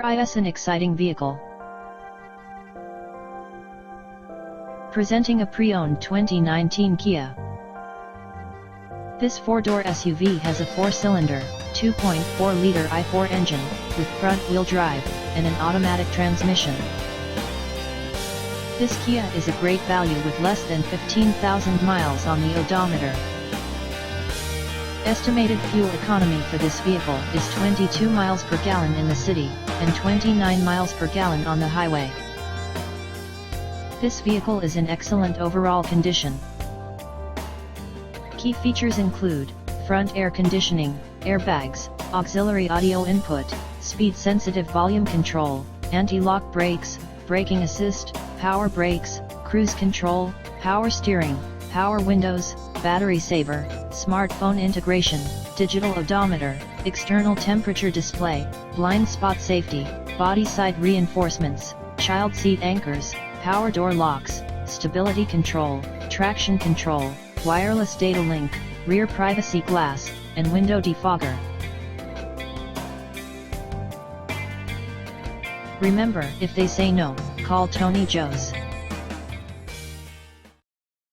Is an exciting vehicle. Presenting a pre-owned 2019 Kia. This four-door SUV has a four-cylinder, 2.4-liter i4 engine, with front-wheel drive, and an automatic transmission. This Kia is a great value with less than 15,000 miles on the odometer. Estimated fuel economy for this vehicle is 22 miles per gallon in the city, and 29 miles per gallon on the highway. This vehicle is in excellent overall condition. Key features include front air conditioning, airbags, auxiliary audio input, speed-sensitive volume control, anti-lock brakes, braking assist, power brakes, cruise control, power steering, power windows, battery saver, smartphone integration, digital odometer, external temperature display, blind spot safety, body side reinforcements, child seat anchors, power door locks, stability control, traction control, wireless data link, rear privacy glass, and window defogger. Remember, if they say no, call Tony Joe's.